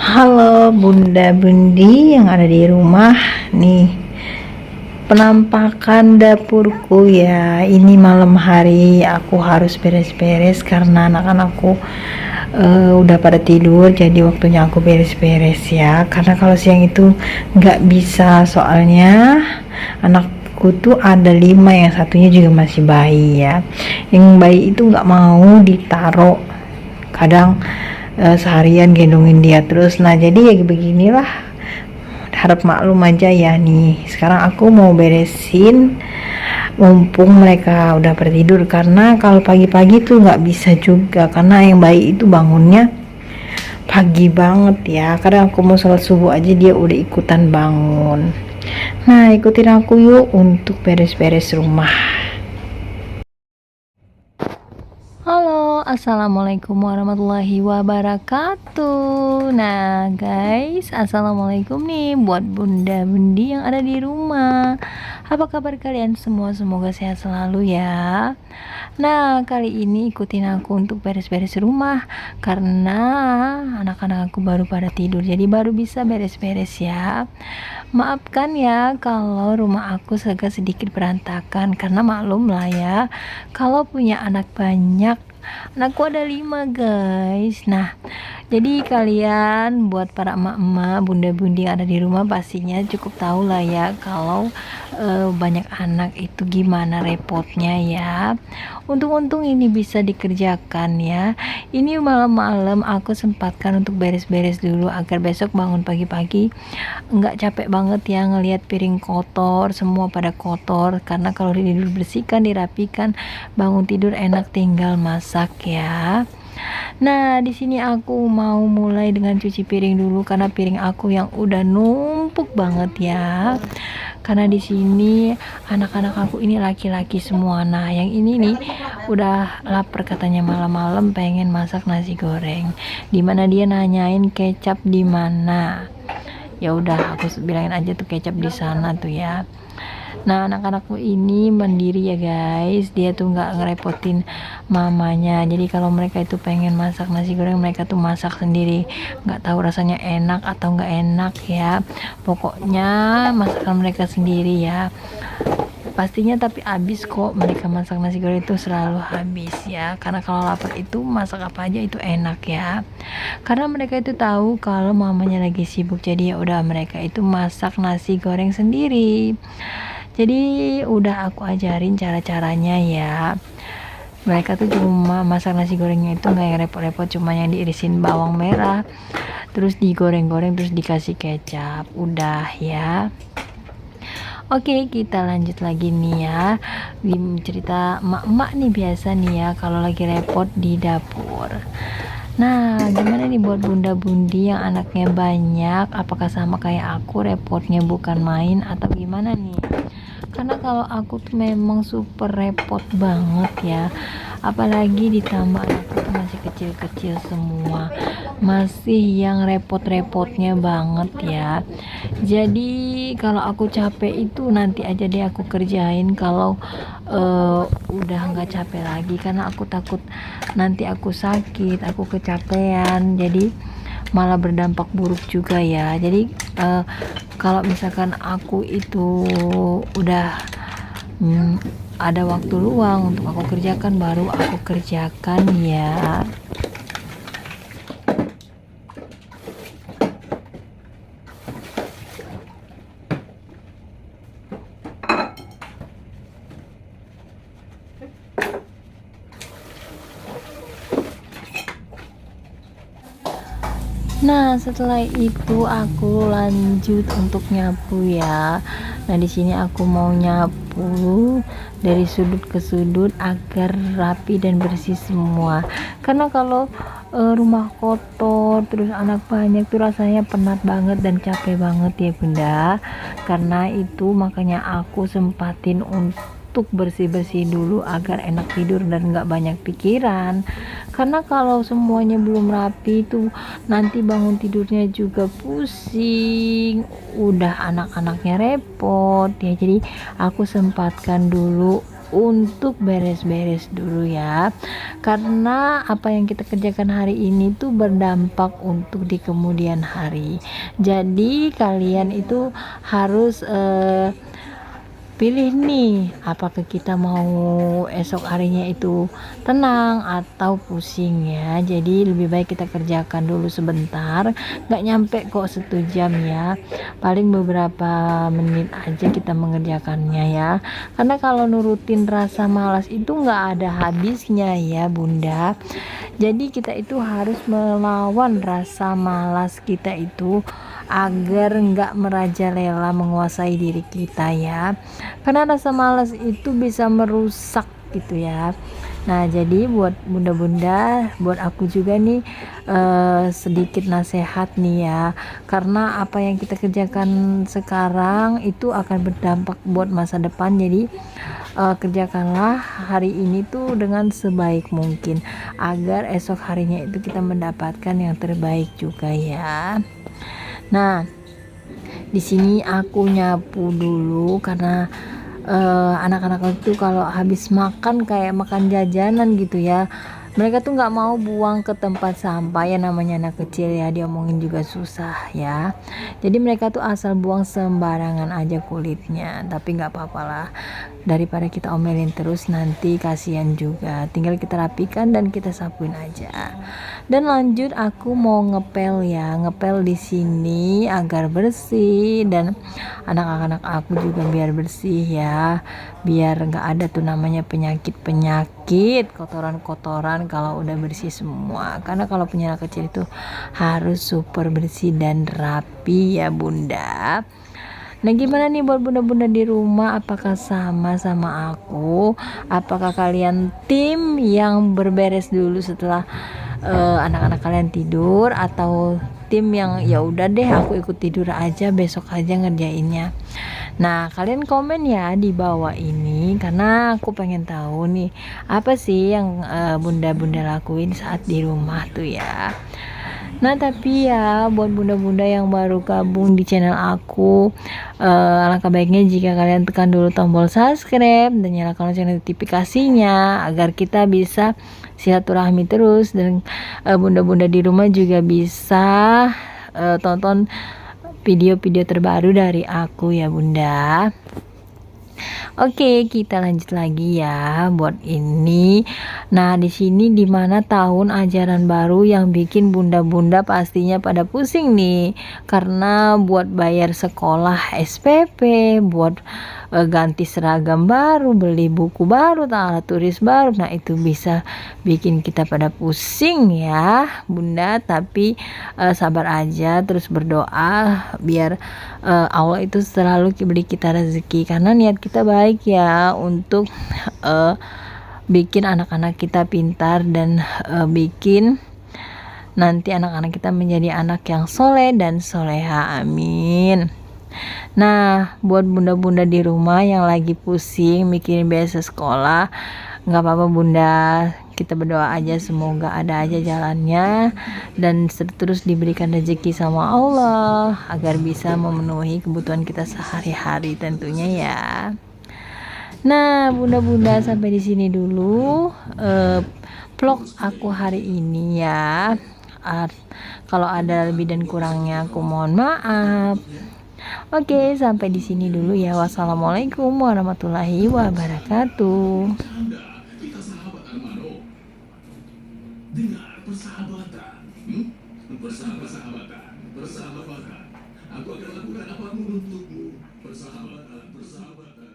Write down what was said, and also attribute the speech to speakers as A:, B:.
A: Halo Bunda Bundi yang ada di rumah. Nih penampakan dapurku ya. Ini malam hari aku harus beres-beres karena anak-anakku udah pada tidur, jadi waktunya aku beres-beres ya. Karena kalau siang itu nggak bisa, soalnya anakku tuh ada 5, yang satunya juga masih bayi ya. Yang bayi itu nggak mau ditaruh, kadang seharian gendongin dia terus. Nah jadi ya beginilah, harap maklum aja ya. Nih sekarang aku mau beresin mumpung mereka udah tertidur, karena kalau pagi-pagi tuh nggak bisa juga karena yang bayi itu bangunnya pagi banget ya. Kadang aku mau sholat subuh aja dia udah ikutan bangun. Nah ikutin aku yuk untuk beres-beres rumah. Halo, assalamualaikum warahmatullahi wabarakatuh. Nah guys, assalamualaikum nih buat bunda bundi yang ada di rumah. Apa kabar kalian semua? Semoga sehat selalu ya. Nah kali ini ikutin aku untuk beres-beres rumah, karena anak-anak aku baru pada tidur, jadi baru bisa beres-beres ya. Maafkan ya kalau rumah aku agak sedikit berantakan, karena maklum lah ya, kalau punya anak banyak. Anakku ada 5 guys. Nah jadi kalian buat para emak-emak, bunda-bunda yang ada di rumah pastinya cukup tahu lah ya kalau banyak anak itu gimana repotnya ya. Untung-untung ini bisa dikerjakan ya. Ini malam-malam aku sempatkan untuk beres-beres dulu agar besok bangun pagi-pagi nggak capek banget ya ngelihat piring kotor, semua pada kotor. Karena kalau tidur bersihkan, dirapikan, bangun tidur enak tinggal masak ya. Nah, di sini aku mau mulai dengan cuci piring dulu, karena piring aku yang udah numpuk banget ya. Karena di sini anak-anak aku ini laki-laki semua. Nah, yang ini nih udah lapar katanya, malam-malam pengen masak nasi goreng. Dimana dia nanyain kecap di mana. Ya udah aku bilangin aja tuh kecap di sana tuh ya. Nah anak-anakku ini mandiri ya guys, dia tuh nggak ngerepotin mamanya. Jadi kalau mereka itu pengen masak nasi goreng, mereka tuh masak sendiri, nggak tahu rasanya enak atau nggak enak ya. Pokoknya masakan mereka sendiri ya pastinya, tapi habis kok. Mereka masak nasi goreng itu selalu habis ya, karena kalau lapar itu masak apa aja itu enak ya. Karena mereka itu tahu kalau mamanya lagi sibuk, jadi ya udah mereka itu masak nasi goreng sendiri. Jadi udah aku ajarin cara-caranya ya. Mereka tuh cuma masak nasi gorengnya itu nggak yang repot-repot, cuma yang diirisin bawang merah, terus digoreng-goreng, terus dikasih kecap, udah ya. Oke, kita lanjut lagi nih ya. Di cerita emak-emak nih biasa nih ya kalau lagi repot di dapur. Nah, gimana nih buat bunda-bundi yang anaknya banyak? Apakah sama kayak aku, repotnya bukan main atau gimana nih? Karena kalau aku tuh memang super repot banget ya, apalagi ditambah anakku tuh masih kecil-kecil semua, masih yang repot-repotnya banget ya. Jadi kalau aku capek itu nanti aja deh aku kerjain kalau udah nggak capek lagi, karena aku takut nanti aku sakit, aku kecapean, jadi malah berdampak buruk juga ya. Jadi kalau misalkan aku itu udah ada waktu luang untuk aku kerjakan, baru aku kerjakan ya. Nah, setelah itu aku lanjut untuk nyapu ya. Nah, di sini aku mau nyapu dari sudut ke sudut agar rapi dan bersih semua. Karena kalau rumah kotor terus anak banyak tuh rasanya penat banget dan capek banget ya Bunda. Karena itu makanya aku sempatin untuk bersih-bersih dulu agar enak tidur dan nggak banyak pikiran. Karena kalau semuanya belum rapi tuh nanti bangun tidurnya juga pusing, udah anak-anaknya repot ya. Jadi aku sempatkan dulu untuk beres-beres dulu ya, karena apa yang kita kerjakan hari ini tuh berdampak untuk di kemudian hari. Jadi kalian itu harus pilih nih, apakah kita mau esok harinya itu tenang atau pusing ya. Jadi lebih baik kita kerjakan dulu sebentar, nggak nyampe kok 1 jam ya, paling beberapa menit aja kita mengerjakannya ya, karena kalau nurutin rasa malas itu nggak ada habisnya ya bunda. Jadi kita itu harus melawan rasa malas kita itu agar nggak merajalela menguasai diri kita ya, karena rasa malas itu bisa merusak gitu ya. Nah jadi buat bunda-bunda, buat aku juga nih sedikit nasihat nih ya, karena apa yang kita kerjakan sekarang itu akan berdampak buat masa depan. Jadi kerjakanlah hari ini tuh dengan sebaik mungkin agar esok harinya itu kita mendapatkan yang terbaik juga ya. Nah, di sini aku nyapu dulu karena anak-anak itu kalau habis makan kayak makan jajanan gitu ya. Mereka tuh nggak mau buang ke tempat sampah, ya namanya anak kecil ya, diomongin juga susah ya. Jadi mereka tuh asal buang sembarangan aja kulitnya, tapi nggak apa-apa lah, daripada kita omelin terus nanti kasihan juga. Tinggal kita rapikan dan kita sapuin aja. Dan lanjut aku mau ngepel ya, ngepel di sini agar bersih dan anak-anak aku juga biar bersih ya, biar nggak ada tuh namanya penyakit kotoran-kotoran kalau udah bersih semua. Karena kalau punya anak kecil itu harus super bersih dan rapi ya bunda. Nah gimana nih buat bunda-bunda di rumah, apakah sama aku? Apakah kalian tim yang berberes dulu setelah anak-anak kalian tidur, atau tim yang ya udah deh aku ikut tidur aja, besok aja ngerjainnya? Nah kalian komen ya di bawah ini, karena aku pengen tahu nih apa sih yang bunda-bunda lakuin saat di rumah tuh ya. Nah tapi ya buat bunda-bunda yang baru gabung di channel aku, alangkah baiknya jika kalian tekan dulu tombol subscribe dan nyalakan lonceng notifikasinya agar kita bisa silaturahmi terus, dan bunda-bunda di rumah juga bisa tonton video-video terbaru dari aku ya bunda. Oke, kita lanjut lagi ya buat ini. Nah, di sini dimana tahun ajaran baru yang bikin bunda-bunda pastinya pada pusing nih, karena buat bayar sekolah SPP, buat ganti seragam baru, beli buku baru, alat tulis baru. Nah itu bisa bikin kita pada pusing ya bunda, tapi sabar aja, terus berdoa biar Allah itu selalu beri kita rezeki, karena niat kita baik ya untuk bikin anak-anak kita pintar dan bikin nanti anak-anak kita menjadi anak yang soleh dan soleha, amin. Nah buat bunda-bunda di rumah yang lagi pusing mikirin biaya sekolah, nggak apa-apa bunda, kita berdoa aja semoga ada aja jalannya dan terus diberikan rezeki sama Allah agar bisa memenuhi kebutuhan kita sehari-hari tentunya ya. Nah bunda-bunda, sampai di sini dulu vlog aku hari ini ya. Kalau ada lebih dan kurangnya aku mohon maaf. Oke, sampai di sini dulu ya. Wassalamualaikum warahmatullahi wabarakatuh.
B: Kita sahabat Armando. Dengar persahabatan. Persahabatan. Persahabatan. Aku akan lakukan apapun untukmu. Persahabatan. Persahabatan.